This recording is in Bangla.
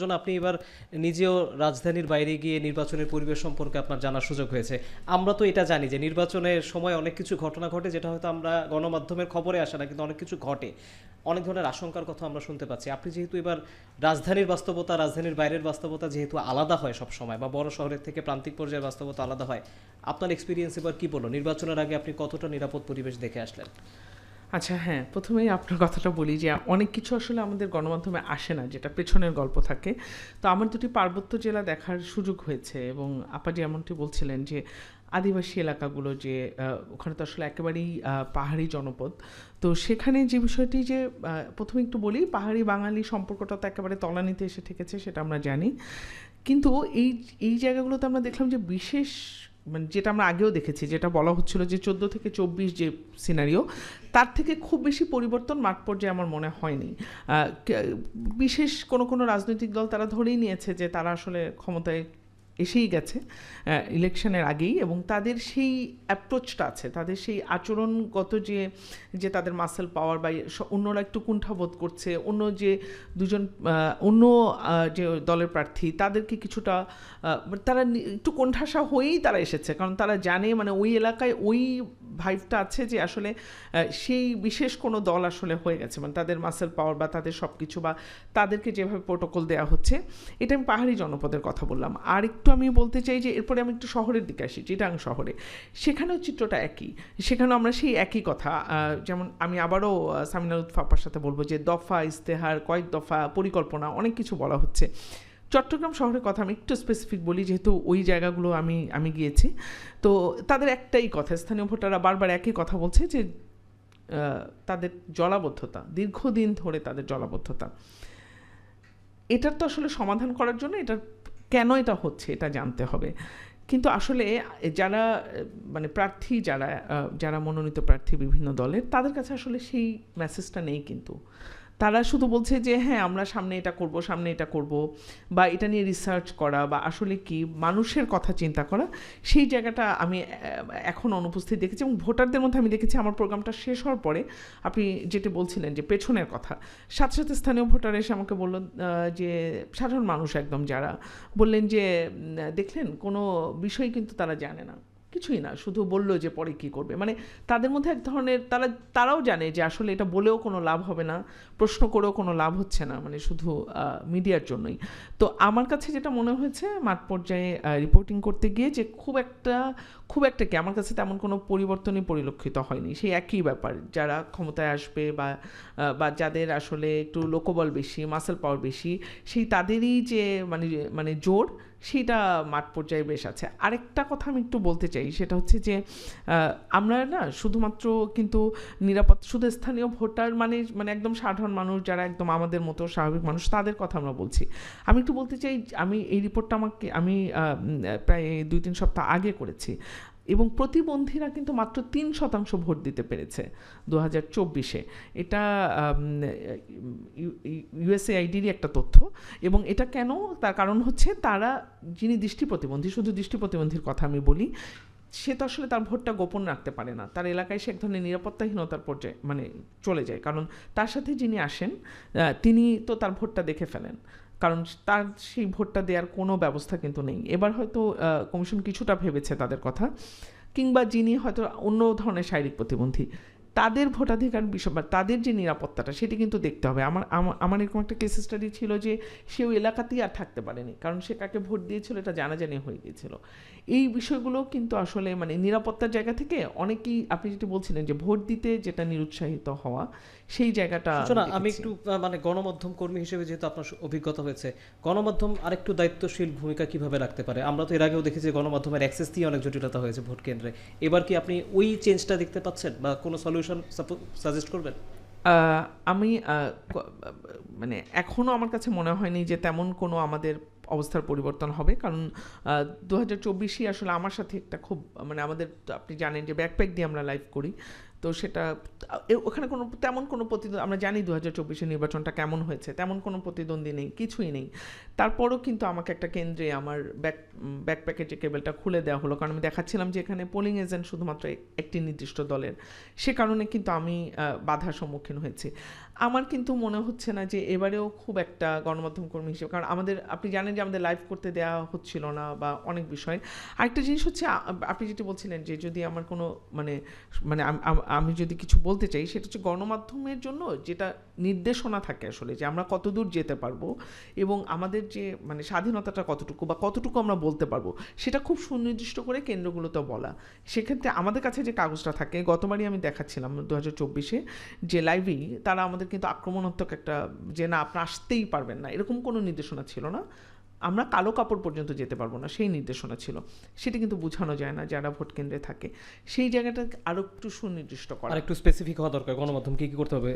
জন্য আপনি এবার নিজেও রাজধানীর বাইরে গিয়ে নির্বাচনের পরিবেশ সম্পর্কে আপনার জানার সুযোগ হয়েছে। আমরা তো এটা জানি যে নির্বাচনের সময় অনেক কিছু ঘটনা ঘটে যেটা হয়তো আমরা গণমাধ্যমের খবরে আসে না, কিন্তু অনেক কিছু ঘটে, অনেক ধরনের আশঙ্কার কথা আমরা শুনতে পাচ্ছি। আপনি যেহেতু এবার রাজধানীর বাস্তবতা রাজধানীর বাইরের বাস্তবতা যেহেতু আলাদা হয় সব সময়, বা বড় শহরের থেকে প্রান্তিক পর্যায়ের বাস্তবতা আলাদা হয়, আপনার এক্সপিরিয়েন্স এবার কি বললো? নির্বাচনের আগে আপনি কতটা নিরাপদ পরিবেশ দেখে আসলেন? আচ্ছা, হ্যাঁ, প্রথমেই আপনার কথাটা বলি যে অনেক কিছু আসলে আমাদের গণমাধ্যমে আসে না, যেটা পেছনের গল্প থাকে। তো আমার দুটি পার্বত্য জেলা দেখার সুযোগ হয়েছে, এবং আপা যেমনটি বলছিলেন যে আদিবাসী এলাকাগুলো, যে ওখানে তো আসলে একেবারেই পাহাড়ি জনপদ। তো সেখানে যে বিষয়টি, যে প্রথমে একটু বলি, পাহাড়ি বাঙালি সম্পর্কটা তো একেবারে তলানিতে এসে ঠেকেছে, সেটা আমরা জানি। কিন্তু এই এই জায়গাগুলোতে আমরা দেখলাম যে বিশেষ, মানে যেটা আমরা আগেও দেখেছি, যেটা বলা হচ্ছিল যে 14 থেকে 24 যে সিনারিও, তার থেকে খুব বেশি পরিবর্তন মাঠ পর্যায়ে আমার মনে হয়নি। বিশেষ কোনো রাজনৈতিক দল তারা ধরেই নিয়েছে যে তারা আসলে ক্ষমতায় এসেই গেছে ইলেকশনের আগেই, এবং তাদের সেই অ্যাপ্রোচটা আছে, তাদের সেই আচরণগত যে যে তাদের মাসেল পাওয়ার, বা অন্যরা একটু কুণ্ঠাবোধ করছে, অন্য যে দুজন অন্য যে দলের প্রার্থী তাদেরকে কিছুটা তারা একটু কোণঠাসা হয়েই তারা এসেছে, কারণ তারা জানে মানে ওই এলাকায় ওই ভাইভটা আছে যে আসলে সেই বিশেষ কোনো দল আসলে হয়ে গেছে, মানে তাদের মাসেল পাওয়ার বা তাদের সব কিছু, বা তাদেরকে যেভাবে প্রোটোকল দেওয়া হচ্ছে। এটা আমি পাহাড়ি জনপদের কথা বললাম। আর একটু আমি বলতে চাই যে এরপরে আমি একটু শহরের দিকে আসি, চিটাং শহরে। সেখানেও চিত্রটা একই, সেখানেও আমরা সেই একই কথা, যেমন আমি আবারও সামিনা লুৎফা আপার সাথে বলবো যে দফা ইস্তেহার, কয়েক দফা পরিকল্পনা, অনেক কিছু বলা হচ্ছে। চট্টগ্রাম শহরের কথা আমি একটু স্পেসিফিক বলি, যেহেতু ওই জায়গাগুলো আমি গিয়েছি। তো তাদের একটাই কথা, স্থানীয় ভোটাররা বারবার একই কথা বলছে যে তাদের জলাবদ্ধতা, দীর্ঘদিন ধরে তাদের জলাবদ্ধতা, এটার তো আসলে সমাধান করার জন্য এটার কেন এটা হচ্ছে এটা জানতে হবে। কিন্তু আসলে যারা মানে প্রার্থী, যারা মনোনীত প্রার্থী বিভিন্ন দলের, তাদের কাছে আসলে সেই মেসেজটা নেই। কিন্তু তারা শুধু বলছে যে হ্যাঁ আমরা সামনে এটা করব, বা এটা নিয়ে রিসার্চ করা, বা আসলে কি মানুষের কথা চিন্তা করা, সেই জায়গাটা আমি এখন অনুপস্থিত দেখেছি। এবং ভোটারদের মধ্যে আমি দেখেছি, আমার প্রোগ্রামটা শেষ হওয়ার পরে আপনি যেটা বলছিলেন যে পেছনের কথা, সাথে সাথে স্থানীয় ভোটার এসে আমাকে বলল, যে সাধারণ মানুষ একদম যারা বললেন যে দেখলেন কোনো বিষয় কিন্তু তারা জানে না, কিছুই না, শুধু বললো যে পরে কী করবে। মানে তাদের মধ্যে এক ধরনের, তারাও জানে যে আসলে এটা বলেও কোনো লাভ হবে না, প্রশ্ন করেও কোনো লাভ হচ্ছে না, মানে শুধু মিডিয়ার জন্যই। তো আমার কাছে যেটা মনে হয়েছে মাঠ পর্যায়ে রিপোর্টিং করতে গিয়ে, যে খুব একটা কি আমার কাছে তেমন কোনো পরিবর্তনই পরিলক্ষিত হয়নি। সেই একই ব্যাপার, যারা ক্ষমতায় আসবে বা যাদের আসলে একটু লোকবল বেশি, মাসেল পাওয়ার বেশি, সেই তাদেরই যে মানে জোর, সেটা মাঠ পর্যায়ে বেশ আছে। আরেকটা কথা আমি একটু বলতে চাই, সেটা হচ্ছে যে আমরা না শুধুমাত্র কিন্তু শুধু স্থানীয় ভোটার মানে একদম সাধারণ মানুষ, যারা একদম আমাদের মতো স্বাভাবিক মানুষ, তাদের কথা আমরা বলছি। আমি একটু বলতে চাই, আমি এই রিপোর্টটা আমি প্রায় 2-3 সপ্তাহ আগে করেছি, এবং প্রতিবন্ধীরা কিন্তু মাত্র 3% ভোট দিতে পেরেছে 2024-এ। এটা ইউএসএআইডিরই একটা তথ্য। এবং এটা কেন, তার কারণ হচ্ছে তারা, যিনি দৃষ্টি প্রতিবন্ধী, শুধু দৃষ্টি প্রতিবন্ধীর কথা আমি বলি, সে তো আসলে তার ভোটটা গোপন রাখতে পারে না, তার এলাকায় সে এক ধরনের নিরাপত্তাহীনতার পর্যায়ে মানে চলে যায়, কারণ তার সাথে যিনি আসেন তিনি তো তার ভোটটা দেখে ফেলেন, কারণ তার সেই ভোটটা দেওয়ার কোনো ব্যবস্থা কিন্তু নেই। এবার হয়তো কমিশন কিছুটা ভেবেছে তাদের কথা, কিংবা যিনি হয়তো অন্য ধরনের শারীরিক প্রতিবন্ধী, তাদের ভোটাধিকার বিষয় বা তাদের যে নিরাপত্তাটা, সেটি কিন্তু দেখতে হবে। আমার এরকম একটা কেস স্টাডি ছিল যে সেও এলাকাতেই আর থাকতে পারেনি, কারণ সে কাকে ভোট দিয়েছিল এটা জানাজানি হয়ে গিয়েছিল। এই বিষয়গুলো কিন্তু আসলে মানে নিরাপত্তার জায়গা থেকে অনেকেই, আপনি যেটি বলছিলেন যে ভোট দিতে যেটা নিরুৎসাহিত হওয়া, সেই জায়গাটা আমি একটু মানে গণমাধ্যম কর্মী হিসেবে যেহেতু আপনার অভিজ্ঞতা হয়েছে, গণমাধ্যম আরেকটু দায়িত্বশীল ভূমিকা কিভাবে রাখতে পারে? আমরা তো এর আগেও দেখেছি গণমাধ্যমের অ্যাক্সেস দিয়ে অনেক জটিলতা হয়েছে ভোট কেন্দ্রে। এবার কি আপনি ওই চেঞ্জটা দেখতে পাচ্ছেন, বা কোনো সলিউশন সাজেস্ট করবেন? আমি মানে এখনও আমার কাছে মনে হয়নি যে তেমন কোনো আমাদের অবস্থার পরিবর্তন হবে, কারণ 2024-ই আসলে আমার সাথে একটা খুব মানে আমাদের, আপনি জানেন যে ব্যাকপ্যাক দিয়ে আমরা লাইভ করি, তো সেটা ওখানে তেমন কোনো প্রতিদ্বন্দ্বী, আমরা জানি 2024-এর নির্বাচনটা কেমন হয়েছে, তেমন কোনো প্রতিদ্বন্দ্বী নেই, কিছুই নেই। তারপরও কিন্তু আমাকে একটা কেন্দ্রে আমার ব্যাকপ্যাকের যে কেবলটা খুলে দেওয়া হলো, কারণ আমি দেখাচ্ছিলাম যে এখানে পোলিং এজেন্ট শুধুমাত্র একটি নির্দিষ্ট দলের, সে কারণে কিন্তু আমি বাধার সম্মুখীন হয়েছি। আমার কিন্তু মনে হচ্ছে না যে এবারেও খুব একটা গণমাধ্যম কর্মী হিসেবে, কারণ আমাদের, আপনি জানেন যে আমাদের লাইভ করতে দেওয়া হচ্ছিল না বা অনেক বিষয়। আরেকটা জিনিস হচ্ছে আপনি যেটা বলছিলেন যে যদি আমার কোনো মানে মানে আমি যদি কিছু বলতে চাই, সেটা হচ্ছে গণমাধ্যমের জন্য যেটা নির্দেশনা থাকে আসলে, যে আমরা কতদূর যেতে পারবো এবং আমাদের যে মানে স্বাধীনতাটা কতটুকু বা কতটুকু আমরা বলতে পারবো, সেটা খুব সুনির্দিষ্ট করে কেন্দ্রগুলোতে বলা। সেক্ষেত্রে আমাদের কাছে যে কাগজটা থাকে, গতবারই আমি দেখাচ্ছিলাম 2024-এ যে লাইভেই, তারা আমাদের কিন্তু আক্রমণাত্মক একটা, যে না আপনি আসতেই পারবেন না, এরকম কোনো নির্দেশনা ছিল না। আমরা কালো কাপড় পর্যন্ত যেতে পারবো না, সেই নির্দেশনা ছিল। সেটা কিন্তু বোঝানো যায় না যারা ভোট কেন্দ্রে থাকে, সেই জায়গাটা আরও একটু সুনির্দিষ্ট করা। আর একটু স্পেসিফিক হওয়া দরকার, গণমাধ্যম কি কি করতে হবে